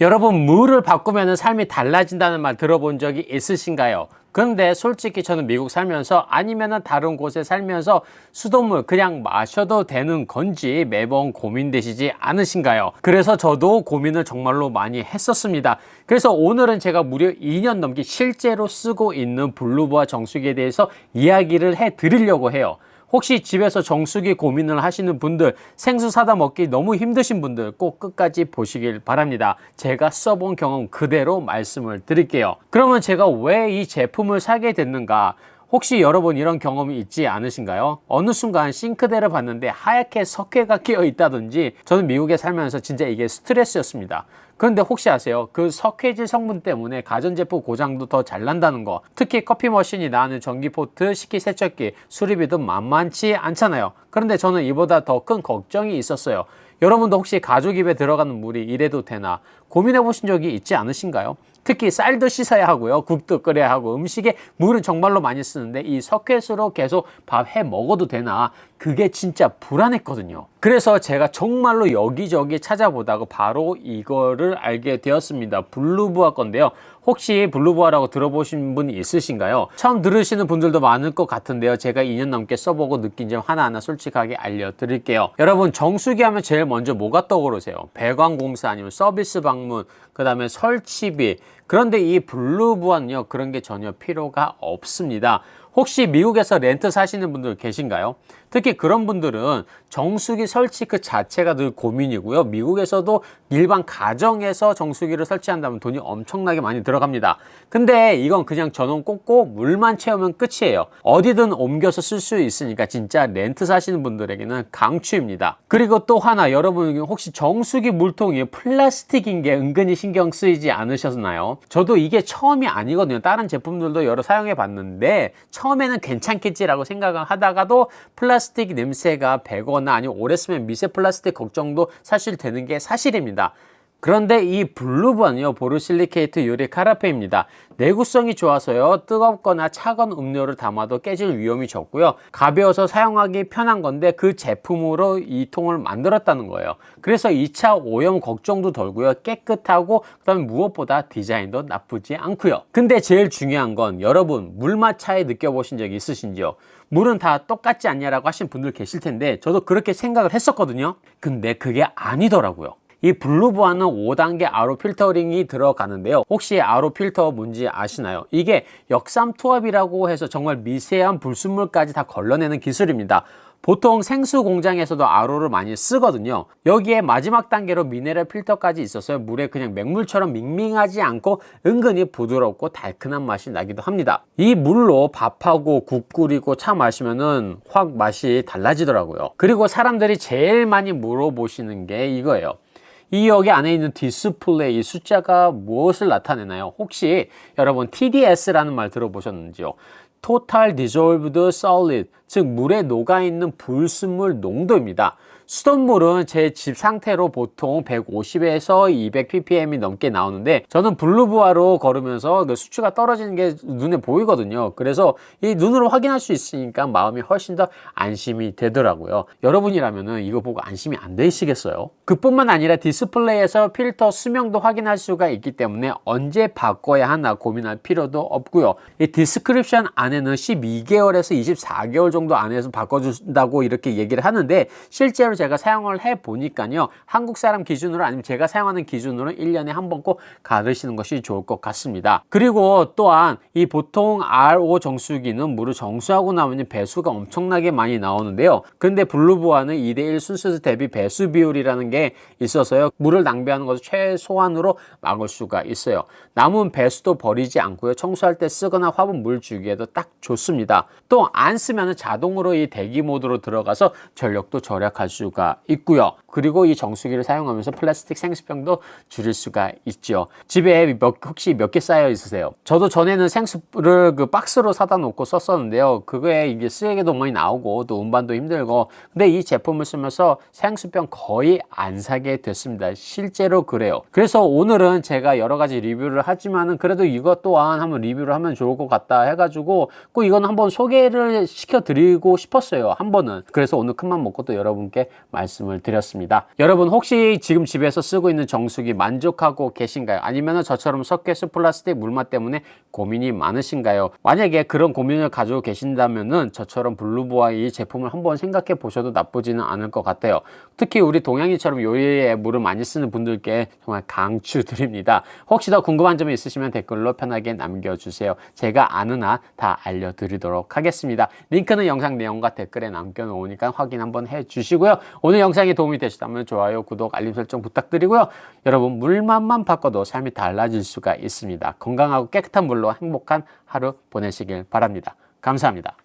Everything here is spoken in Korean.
여러분, 물을 바꾸면 삶이 달라진다는 말 들어본 적이 있으신가요? 근데 솔직히 저는 미국 살면서 아니면은 다른 곳에 살면서 수돗물 그냥 마셔도 되는 건지 매번 고민되시지 않으신가요? 그래서 저도 고민을 정말로 많이 했었습니다. 그래서 오늘은 제가 무려 2년 넘게 실제로 쓰고 있는 블루부아 정수기에 대해서 이야기를 해 드리려고 해요. 혹시 집에서 정수기 고민을 하시는 분들, 생수 사다 먹기 너무 힘드신 분들 꼭 끝까지 보시길 바랍니다. 제가 써본 경험 그대로 말씀을 드릴게요. 그러면 제가 왜 이 제품을 사게 됐는가? 혹시 여러분 이런 경험이 있지 않으신가요? 어느 순간 싱크대를 봤는데 하얗게 석회가 끼어 있다든지, 저는 미국에 살면서 진짜 이게 스트레스였습니다. 그런데 혹시 아세요? 그 석회질 성분 때문에 가전제품 고장도 더 잘 난다는 거. 특히 커피 머신이 나는 전기포트, 식기세척기, 수리비도 만만치 않잖아요. 그런데 저는 이보다 더 큰 걱정이 있었어요. 여러분도 혹시 가족 입에 들어가는 물이 이래도 되나 고민해 보신 적이 있지 않으신가요? 특히 쌀도 씻어야 하고요, 국도 끓여야 하고, 음식에 물은 정말로 많이 쓰는데 이 석회수로 계속 밥 해 먹어도 되나, 그게 진짜 불안했거든요. 그래서 제가 정말로 여기저기 찾아보다가 바로 이거를 알게 되었습니다. 블루부아 건데요. 혹시 블루부아라고 들어보신 분이 있으신가요? 처음 들으시는 분들도 많을 것 같은데요. 제가 2년 넘게 써보고 느낀 점 하나하나 솔직하게 알려드릴게요. 여러분, 정수기 하면 제일 먼저 뭐가 떠오르세요? 배관공사 아니면 서비스 방문, 그 다음에 설치비. 그런데 이 블루부아는요, 그런 게 전혀 필요가 없습니다. 혹시 미국에서 렌트 사시는 분들 계신가요? 특히 그런 분들은 정수기 설치 그 자체가 늘 고민이고요. 미국에서도 일반 가정에서 정수기를 설치한다면 돈이 엄청나게 많이 들어갑니다. 근데 이건 그냥 전원 꽂고 물만 채우면 끝이에요. 어디든 옮겨서 쓸 수 있으니까 진짜 렌트 사시는 분들에게는 강추입니다. 그리고 또 하나, 여러분 혹시 정수기 물통이 플라스틱인 게 은근히 신경 쓰이지 않으셨나요? 저도 이게 처음이 아니거든요. 다른 제품들도 여러 사용해 봤는데 처음에는 괜찮겠지라고 생각을 하다가도 플라스틱 냄새가 배거나 아니면 오래 쓰면 미세 플라스틱 걱정도 사실 되는 게 사실입니다. 그런데 이 블루부아는요, 보르실리케이트 유리 카라페입니다. 내구성이 좋아서요, 뜨겁거나 차가운 음료를 담아도 깨질 위험이 적고요, 가벼워서 사용하기 편한 건데 그 제품으로 이 통을 만들었다는 거예요. 그래서 2차 오염 걱정도 덜고요, 깨끗하고, 그 다음에 무엇보다 디자인도 나쁘지 않고요. 근데 제일 중요한 건, 여러분 물맛 차이 느껴보신 적 있으신지요? 물은 다 똑같지 않냐라고 하신 분들 계실 텐데 저도 그렇게 생각을 했었거든요. 근데 그게 아니더라고요. 이 블루부아는 5단계 RO 필터링이 들어가는데요. 혹시 RO 필터 뭔지 아시나요? 이게 역삼투압이라고 해서 정말 미세한 불순물까지 다 걸러내는 기술입니다. 보통 생수 공장에서도 RO를 많이 쓰거든요. 여기에 마지막 단계로 미네랄 필터까지 있어서 물에 그냥 맹물처럼 밍밍하지 않고 은근히 부드럽고 달큰한 맛이 나기도 합니다. 이 물로 밥하고 국 끓이고 차 마시면은 확 맛이 달라지더라고요. 그리고 사람들이 제일 많이 물어보시는 게 이거예요. 이 여기 안에 있는 디스플레이 숫자가 무엇을 나타내나요? 혹시 여러분 TDS라는 말 들어보셨는지요? Total Dissolved Solid, 즉 물에 녹아있는 불순물 농도입니다. 수돗물은 제 집 상태로 보통 150에서 200ppm이 넘게 나오는데 저는 블루부아로 걸으면서 그 수치가 떨어지는 게 눈에 보이거든요. 그래서 이 눈으로 확인할 수 있으니까 마음이 훨씬 더 안심이 되더라고요. 여러분이라면은 이거 보고 안심이 안 되시겠어요? 그뿐만 아니라 디스플레이에서 필터 수명도 확인할 수가 있기 때문에 언제 바꿔야 하나 고민할 필요도 없고요. 이 디스크립션 안에는 12개월에서 24개월 정도 안에서 바꿔준다고 이렇게 얘기를 하는데 실제로 제가 사용을 해보니까요, 한국 사람 기준으로 아니면 제가 사용하는 기준으로 1년에 한 번 꼭 갈으시는 것이 좋을 것 같습니다. 그리고 또한 이 보통 RO 정수기는 물을 정수하고 나면 배수가 엄청나게 많이 나오는데요. 근데 블루부아는 2대1 순수 대비 배수 비율이라는 게 있어서요, 물을 낭비하는 것을 최소한으로 막을 수가 있어요. 남은 배수도 버리지 않고요, 청소할 때 쓰거나 화분 물 주기에도 딱 좋습니다. 또 안 쓰면 자동으로 이 대기 모드로 들어가서 전력도 절약할 수가 있고요. 그리고 이 정수기를 사용하면서 플라스틱 생수병도 줄일 수가 있죠. 집에 혹시 몇 개 쌓여 있으세요? 저도 전에는 생수를 그 박스로 사다 놓고 썼었는데요. 그거에 이게 쓰레기도 많이 나오고 또 운반도 힘들고, 근데 이 제품을 쓰면서 생수병 거의 안 사게 됐습니다. 실제로 그래요. 그래서 오늘은 제가 여러 가지 리뷰를 하지만은 그래도 이것 또한 한번 리뷰를 하면 좋을 것 같다 해가지고 꼭 이건 한번 소개를 시켜드리고 싶었어요. 한 번은. 그래서 오늘 큰맘 먹고 또 여러분께 말씀을 드렸습니다. 여러분 혹시 지금 집에서 쓰고 있는 정수기 만족하고 계신가요? 아니면 저처럼 석회수 플라스틱 물맛 때문에 고민이 많으신가요? 만약에 그런 고민을 가지고 계신다면은 저처럼 블루보아 이 제품을 한번 생각해 보셔도 나쁘지는 않을 것 같아요. 특히 우리 동양인처럼 요리에 물을 많이 쓰는 분들께 정말 강추드립니다. 혹시 더 궁금한 점이 있으시면 댓글로 편하게 남겨주세요. 제가 아는 한 다 알려드리도록 하겠습니다. 링크는 영상 내용과 댓글에 남겨놓으니까 확인 한번 해주시고요. 오늘 영상이 도움이 되셨다면 좋아요, 구독, 알림 설정 부탁드리고요. 여러분 물맛만 바꿔도 삶이 달라질 수가 있습니다. 건강하고 깨끗한 물로 행복한 하루 보내시길 바랍니다. 감사합니다.